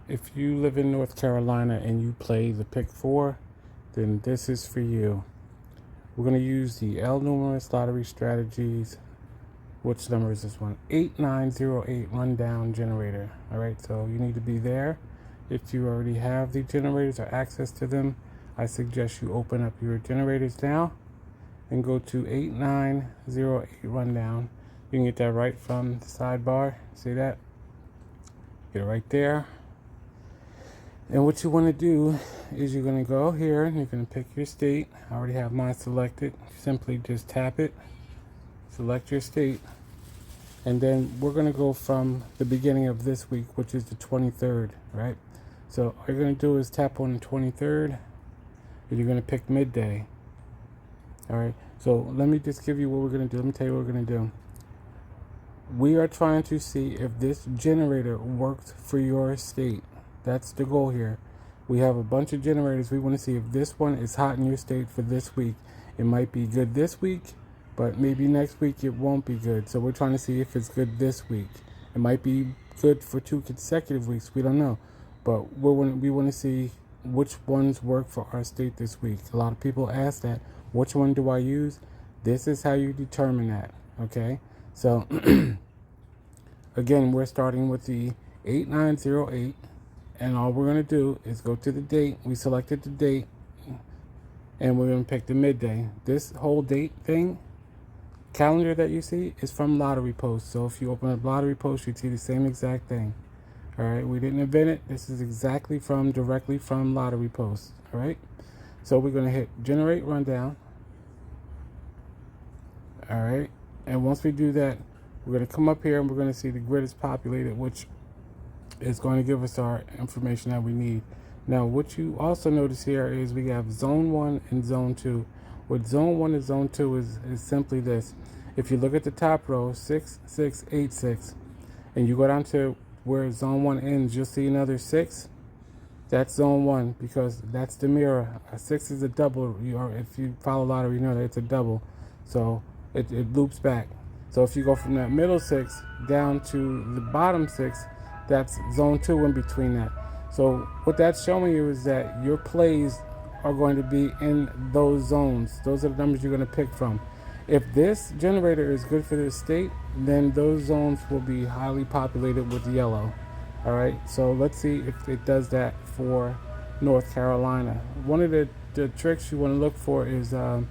If you live in North Carolina and you play the pick 4, then this is for you. We're going to use the LNumeris Lottery Strategies. Which number is this one? 8908 rundown generator. All right, so you need to be there. If you already have the generators or access to them, I suggest you open up your generators now and go to 8908 rundown. You can get that right from the sidebar. See that? Get it right there. And what you want to do is you're going to go here and you're going to pick your state. I already have mine selected. Simply just tap it, select your state, and then we're going to go from the beginning of this week, which is the 23rd, right? So all you're going to do is tap on the 23rd and you're going to pick midday. All right, so let me just give you what we're going to do. Let me tell you what we're going to do. We are trying to see if this generator works for your state. That's the goal here. We have a bunch of generators. We want to see if this one is hot in your state for this week. It might be good this week, but maybe next week it won't be good. So we're trying to see if it's good this week. It might be good for 2 consecutive weeks. We don't know. But we want to see which ones work for our state this week. A lot of people ask that. Which one do I use? This is how you determine that. Okay? So, again, we're starting with the 8908. And all we're going to do is go to the date. We selected the date. And we're going to pick the midday. This whole date thing, calendar that you see, is from Lottery Post. So if you open up Lottery Post, you see the same exact thing. All right. We didn't invent it. This is exactly directly from Lottery Post. All right. So we're going to hit Generate Rundown. All right. And once we do that, we're going to come up here and we're going to see the grid is populated, which is going to give us our information that we need. Now, what you also notice here is we have Zone 1 and Zone 2. What Zone 1 and Zone 2 is simply this. If you look at the top row, 6686, and you go down to where Zone 1 ends, you'll see another 6. That's Zone 1 because that's the mirror. A 6 is a double. If you follow lottery, you know that it's a double. So it loops back. So if you go from that middle 6 down to the bottom 6, that's Zone 2 in between that. So what that's showing you is that your plays are going to be in those zones. Those are the numbers you're going to pick from. If this generator is good for this state, then those zones will be highly populated with yellow. All right, so let's see if it does that for North Carolina. One of the tricks you want to look for is that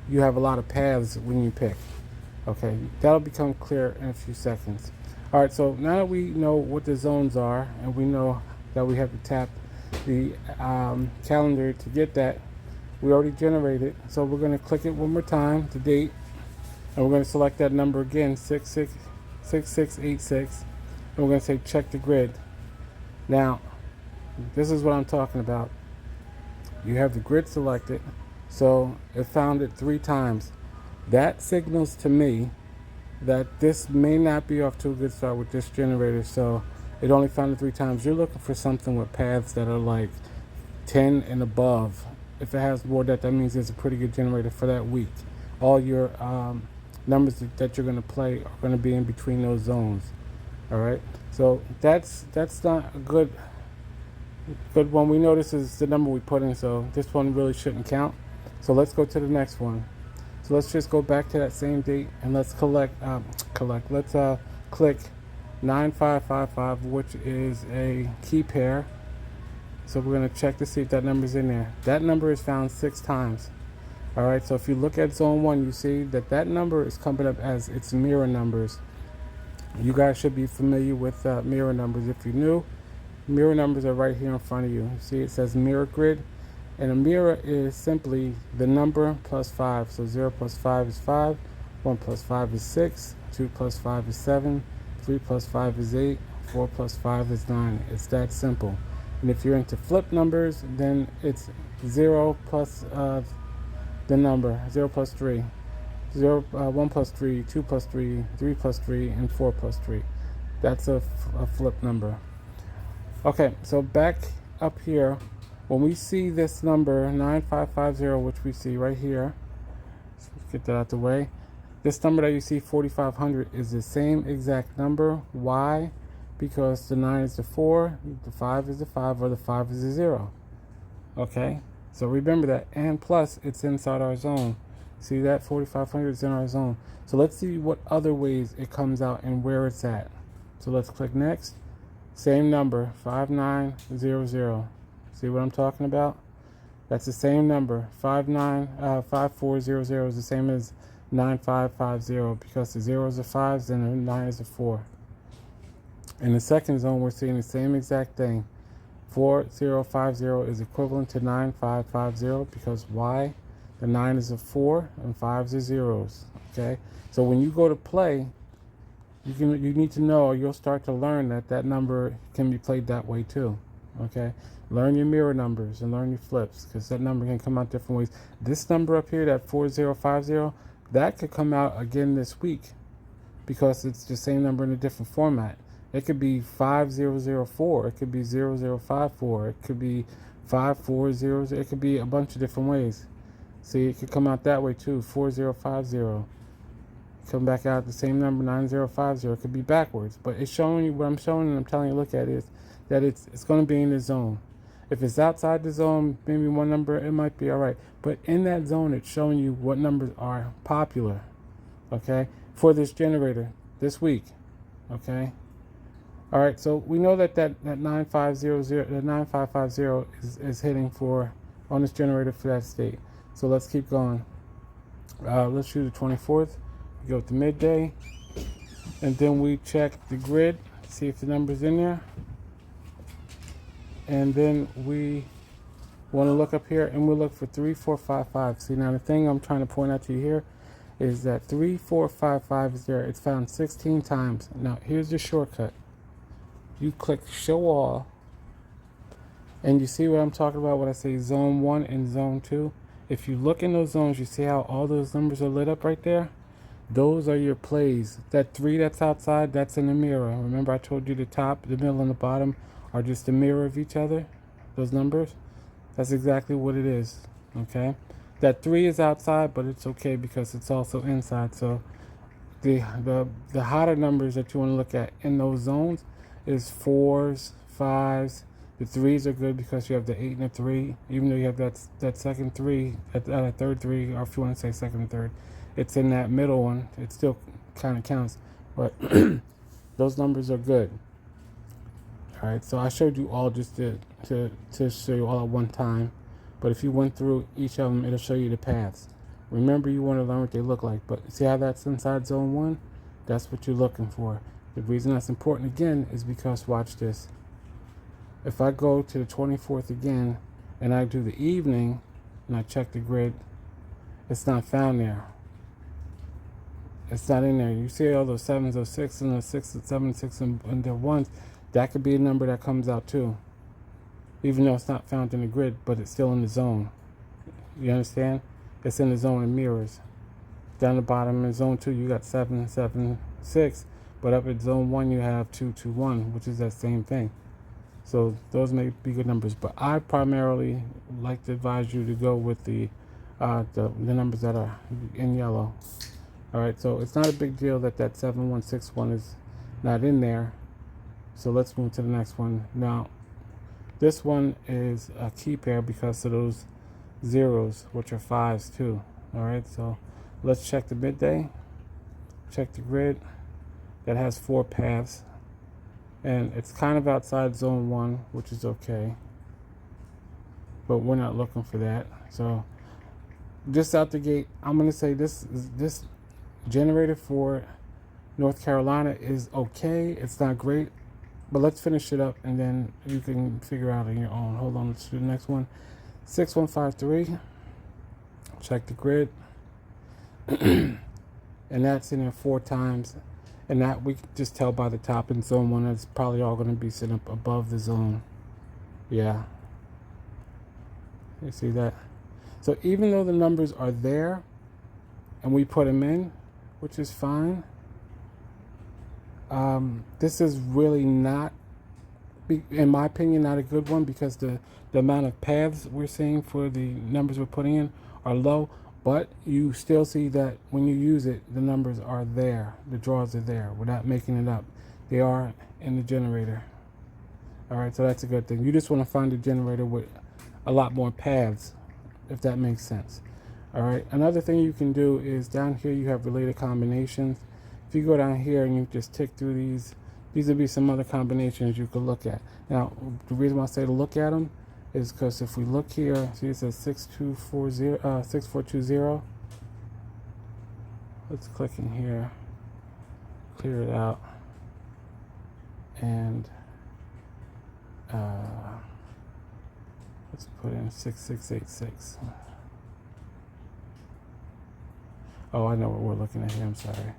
you have a lot of paths when you pick. Okay, that'll become clear in a few seconds. All right, so now that we know what the zones are and we know that we have to tap the calendar to get that, we already generated. So we're going to click it one more time, the date, and we're going to select that number again, 6686, and we're going to say check the grid. Now, this is what I'm talking about. You have the grid selected, so it found it 3 times. That signals to me that this may not be off to a good start with this generator. So it only found it 3 times. You're looking for something with paths that are like 10 and above. If it has more than that, that means it's a pretty good generator for that week. All your numbers that you're going to play are going to be in between those zones. All right. So that's not a good one. We know this is the number we put in, so this one really shouldn't count. So let's go to the next one. So let's just go back to that same date and let's click 9555, which is a key pair. So we're going to check to see if that number's in there. That number is found 6 times. All right, so if you look at Zone 1, you see that number is coming up as its mirror numbers. You guys should be familiar with mirror numbers. If you're new, mirror numbers are right here in front of you. See, it says mirror grid. And a mirror is simply the number plus 5. So 0 plus 5 is 5, 1 plus 5 is 6, 2 plus 5 is 7, 3 plus 5 is 8, 4 plus 5 is 9. It's that simple. And if you're into flip numbers, then it's 0 plus the number, 0 plus 3, 1 plus 3, 2 plus 3, 3 plus 3, and 4 plus 3. That's a flip number. Okay, so back up here, when we see this number 9550, which we see right here, let's get that out the way. This number that you see, 4500, is the same exact number. Why? because the 9 is the 4, the 5 is the 5, or the 5 is the 0. Okay, so remember that. And plus, it's inside our zone. See that 4,500 is in our zone. So let's see what other ways it comes out and where it's at. So let's click next. Same number, 5900. See what I'm talking about? That's the same number. 5400 is the same as 9550 because the 0s are 5s and the 9 is a 4. In the second zone, we're seeing the same exact thing. 4050 is equivalent to 9550 because why? The 9 is a 4 and 5s are zeros. Okay, so when you go to play, you need to know, or you'll start to learn that number can be played that way too. Okay, learn your mirror numbers and learn your flips because that number can come out different ways. This number up here, that 4050, that could come out again this week because it's the same number in a different format. It could be 5004, it could be 0054, it could be 5400, it could be a bunch of different ways. See, it could come out that way too, 4050. Come back out the same number, 9050. It could be backwards, but it's showing you what I'm showing and I'm telling you, look at it, is that it's going to be in the zone. If it's outside the zone, maybe one number, it might be all right. But in that zone, it's showing you what numbers are popular, okay, for this generator this week, okay. All right, so we know that 9550 is hitting for on this generator for that state. So let's keep going. Let's shoot the 24th. We go to midday, and then we check the grid, see if the number's in there. And then we want to look up here, and we'll look for 3455. See, now the thing I'm trying to point out to you here is that 3455 is there. It's found 16 times. Now, here's the shortcut. You click Show All, and you see what I'm talking about when I say Zone 1 and Zone 2. If you look in those zones, you see how all those numbers are lit up right there? Those are your plays. That 3 that's outside, that's in the mirror. Remember I told you the top, the middle, and the bottom are just the mirror of each other? Those numbers? That's exactly what it is, okay? That 3 is outside, but it's okay because it's also inside. So the hotter numbers that you want to look at in those zones is 4s, 5s. The 3s are good because you have the 8 and the 3. Even though you have that second 3, that third 3, or if you want to say second and third, it's in that middle one. It still kind of counts, but those numbers are good. All right, so I showed you all just to show you all at one time. But if you went through each of them, it'll show you the paths. Remember, you want to learn what they look like. But see how that's inside zone 1? That's what you're looking for. The reason that's important again is because, watch this. If I go to the 24th again and I do the evening and I check the grid, it's not found there. It's not in there. You see all those 7s, those 6s, and those 6s, 7, 6, and the 1s. That could be a number that comes out too. Even though it's not found in the grid, but it's still in the zone. You understand? It's in the zone of mirrors. Down the bottom in zone 2, you got 7, 7, 6. But up at zone 1, you have 2, 2, 1, which is that same thing. So those may be good numbers. But I primarily like to advise you to go with the numbers that are in yellow. All right, so it's not a big deal that 7161 is not in there. So let's move to the next one. Now, this one is a key pair because of those zeros, which are 5s too. All right, so let's check the midday, check the grid. That has 4 paths, and it's kind of outside zone 1, which is okay, but we're not looking for that. So just out the gate, I'm going to say this generator for North Carolina is okay. It's not great, but let's finish it up and then you can figure out on your own. Hold on, let's do the next one. 6153, check the grid. And that's in there 4 times, and that we can just tell by the top in zone 1 that's probably all going to be sitting up above the zone. Yeah, you see that? So even though the numbers are there and we put them in, which is fine, this is really not, in my opinion, not a good one because the amount of paths we're seeing for the numbers we're putting in are low, but you still see that when you use it, the numbers are there, the draws are there. We're not making it up. they are in the generator. All right, so that's a good thing. You just want to find a generator with a lot more paths, if that makes sense. All right, another thing you can do is down here you have related combinations. If you go down here and you just tick through these would be some other combinations you could look at. Now, the reason why I say to look at them is because if we look here, see it says 6420. Let's click in here, clear it out, and let's put in 6686. Oh, I know what we're looking at here. I'm sorry.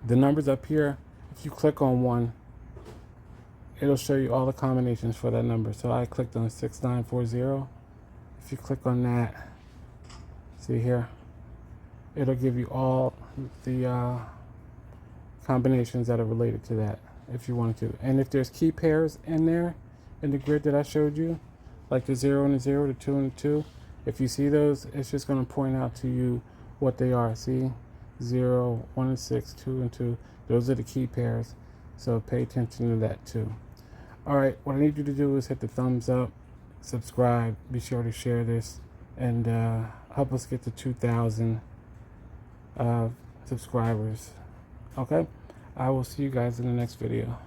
The numbers up here, if you click on one, it'll show you all the combinations for that number. So I clicked on 6940. If you click on that, see here, it'll give you all the combinations that are related to that if you wanted to. And if there's key pairs in there, in the grid that I showed you, like the 0 and the 0, the 2 and the 2, if you see those, it's just going to point out to you what they are. See? 0, 1 and 6, 2 and 2. Those are the key pairs. So pay attention to that too. All right, what I need you to do is hit the thumbs up, subscribe, be sure to share this, and help us get to 2,000 subscribers. Okay? I will see you guys in the next video.